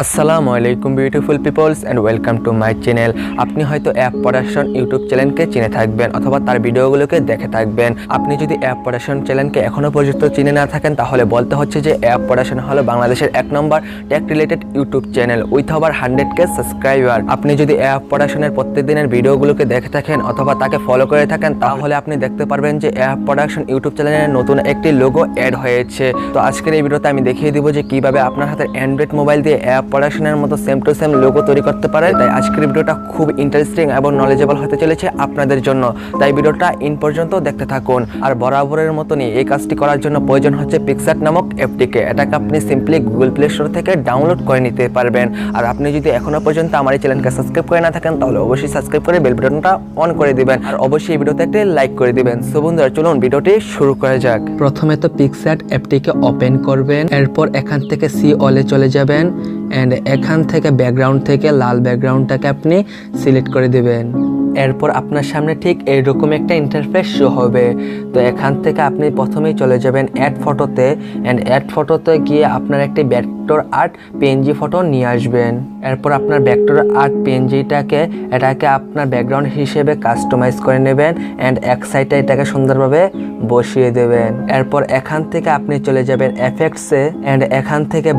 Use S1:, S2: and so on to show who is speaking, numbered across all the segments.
S1: আসসালামু আলাইকুম beautiful people's and welcome to my channel. আপনি হয়তো অ্যাপ পড়াশোন ইউটিউব চ্যানেলকে চিনে থাকবেন অথবা তার ভিডিওগুলোকে দেখে থাকবেন। আপনি যদি অ্যাপ পড়াশোন চ্যানেলকে এখনও পর্যন্ত চিনে না থাকেন তাহলে বলতে হচ্ছে যে অ্যাপ পড়াশোন হলো বাংলাদেশের 1 নম্বর tech related YouTube channel with over 100K subscriber. আপনি যদি অ্যাপ পড়াশোনের প্রত্যেকদিনের ভিডিওগুলোকে দেখে থাকেন অথবা তাকে ফলো করে থাকেন তাহলে আপনি দেখতে পারবেন যে অ্যাপ পড়াশোন ইউটিউব চ্যানেলের নতুন একটি লোগো অ্যাড হয়েছে। তো আজকের এই ভিডিওতে আমি দেখিয়ে দিব যে কিভাবে আপনার হাতের অ্যান্ড্রয়েড মোবাইল দিয়ে অ্যাপ পড়াশোনার মতো সেম টু সেম লোগো তৈরি করতে পারে। তাই আজকের ভিডিওটা খুব ইন্টারেস্টিং এবং নলেজেবল হতে চলেছে আপনাদের জন্য, তাই ভিডিওটা ইন পর্যন্ত দেখতে থাকুন। আর বরাবরের মতনই এই কাজটি করার জন্য প্রয়োজন হচ্ছে পিক্সার্ট নামক অ্যাপটিকে। এটাকে আপনি সিম্পলি গুগল প্লে স্টোর থেকে ডাউনলোড করে নিতে পারবেন। আর আপনি যদি এখনো পর্যন্ত আমার এই চ্যানেলকে সাবস্ক্রাইব করে না থাকেন তাহলে অবশ্যই সাবস্ক্রাইব করে বেল বাটনটা অন করে দিবেন আর অবশ্যই ভিডিওতে একটা লাইক করে দিবেন। সো বন্ধুরা চলুন ভিডিওটি শুরু করা যাক। প্রথমে তো পিক্সার্ট অ্যাপটিকে ওপেন করবেন, এরপর এখান থেকে সি অলে চলে যাবেন এন্ড এখান থেকে ব্যাকগ্রাউন্ড থেকে লাল ব্যাকগ্রাউন্ডটাকে আপনি সিলেক্ট করে দিবেন। এরপর আপনার সামনে ঠিক এইরকম একটা ইন্টারফেস শো হবে। তো এখান থেকে আপনি প্রথমেই চলে যাবেন অ্যাড ফটোতে এন্ড অ্যাড ফটোতে গিয়ে আপনার একটি ভেক্টর আর্ট পিএনজি ফটো নিয়ে আসবেন। এরপর আপনার ভেক্টর আর্ট পিএনজিটাকে এটাকে আপনার ব্যাকগ্রাউন্ড হিসেবে কাস্টমাইজ করে নেবেন এন্ড এক সাইডে এটাকে সুন্দরভাবে বসিয়ে দেবেন। এরপর এখান থেকে আপনি চলে যাবেন এফেক্টসে এন্ড এখান থেকে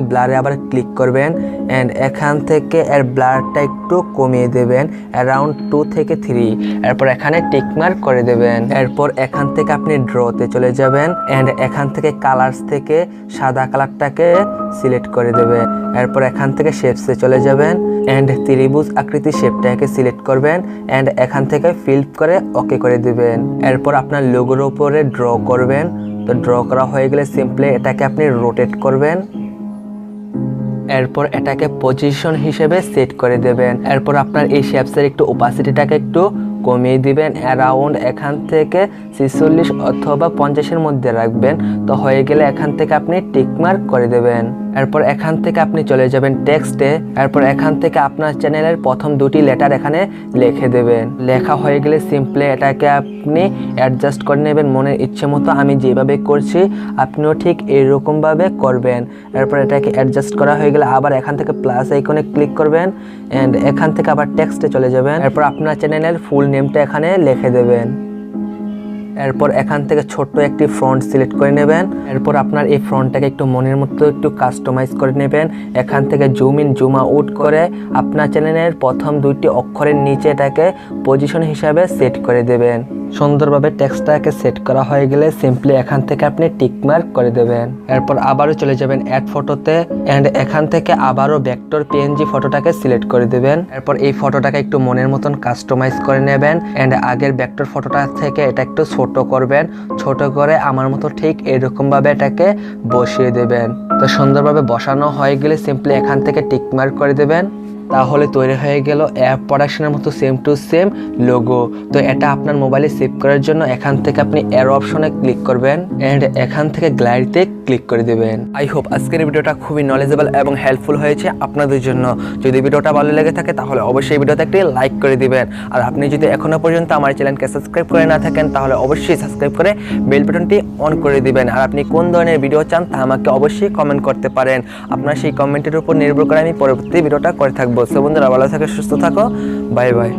S1: ব্লারে আবার ক্লিক করবেন এন্ড এখান থেকে এর ব্লারটা একটু কমিয়ে দেবেন অ্যারাউন্ড 2 থেকে 3। এরপর এখানে টিক মার্ক করে দেবেন। এরপর এখান থেকে আপনি ড্রতে চলে যাবেন এন্ড এখান থেকে কালার্স থেকে সাদা কালারটাকে সিলেক্ট করে দেবেন। এরপর এখান থেকে শেপসে চলে যাবেন এন্ড ত্রিভুজ আকৃতি শেপটাকে সিলেক্ট করবেন এন্ড এখান থেকে ফিল করে ওকে করে দিবেন। এরপর আপনার লোগোর উপরে ড্র করবেন। তো ড্র করা হয়ে গেলে সিম্পলি এটাকে আপনি রোটেট করবেন। এরপর এটাকে পজিশন হিসেবে সেট করে দেবেন। এরপর আপনার এই শেপসের একটু ওপাসিটিটাকে একটু কমিয়ে দিবেন অ্যারাউন্ড এখান থেকে 46 অথবা 50-এর মধ্যে রাখবেন। তো হয়ে গেলে এখান থেকে আপনি টিক মার্ক করে দেবেন। এরপর এখান থেকে আপনি চলে যাবেন টেক্সটে। এরপর এখান থেকে আপনার চ্যানেলের প্রথম 2টি লেটার এখানে লিখে দেবেন। লেখা হয়ে গেলে সিম্পলি এটাকে আপনি অ্যাডজাস্ট করে নেবেন মনের ইচ্ছে মতো। আমি যেভাবে করছি আপনিও ঠিক এইরকমভাবে করবেন। এরপর এটাকে অ্যাডজাস্ট করা হয়ে গেলে আবার এখান থেকে প্লাস আইকনে ক্লিক করবেন এন্ড এখান থেকে আবার টেক্সটে চলে যাবেন। এরপর আপনার চ্যানেলের ফুল নেমটা এখানে লিখে দেবেন। এরপর এখান থেকে ছোট্ট একটি ফ্রন্ট সিলেক্ট করে নেবেন। এরপর আপনার এই ফ্রন্টটাকে একটু মনের মতো একটু কাস্টমাইজ করে নেবেন। এখান থেকে জুম ইন জুম আউট করে আপনার চ্যানেলের প্রথম 2টি অক্ষরের নিচে এটাকে পজিশন হিসাবে সেট করে দেবেন। সুন্দরভাবে টেক্সটটাকে সেট করা হয়ে গেলে সিম্পলি এখান থেকে আপনি টিক মার্ক করে দেবেন। এরপর আবারও চলে যাবেন অ্যাড ফটোতে এন্ড এখান থেকে আবারও ভেক্টর পিএনজি ফটোটাকে সিলেক্ট করে দেবেন। এরপর এই ফটোটাকে একটু মনের মতন কাস্টমাইজ করে নেবেন এন্ড আগের ভেক্টর ফটোটা থেকে এটা একটু ছোট করবেন। ছোট করে আমার মতো ঠিক এরকম ভাবে এটাকে বসিয়ে দেবেন। তো সুন্দরভাবে বসানো হয়ে গেলে সিম্পলি এখান থেকে টিক মার্ক করে দেবেন। তাহলে তৈরি হয়ে গেল অ্যাপ পড়াশোনার মতো সেম টু সেম লোগো। তো এটা আপনার মোবাইলে সেভ করার জন্য এখান থেকে আপনি অ্যারো অপশনে ক্লিক করবেন এন্ড এখান থেকে গ্যালারিতে ক্লিক করে দেবেন। আই হোপ আজকের ভিডিওটা খুবই নলেজেবল এবং হেল্পফুল হয়েছে আপনাদের জন্য। যদি ভিডিওটা ভালো লেগে থাকে তাহলে অবশ্যই ভিডিওতে একটি লাইক করে দিবেন। আর আপনি যদি এখনো পর্যন্ত আমার চ্যানেলকে সাবস্ক্রাইব করে না থাকেন তাহলে অবশ্যই সাবস্ক্রাইব করে বেল বাটনটি অন করে দিবেন। আর আপনি কোন ধরনের ভিডিও চান তা আমাকে অবশ্যই কমেন্ট করতে পারেন। আপনার সেই কমেন্টের উপর নির্ভর করে আমি পরবর্তী ভিডিওটা করে থাকবো। সো বন্ধুরা ভালো থাকো, সুস্থ থাকো, বাই বাই।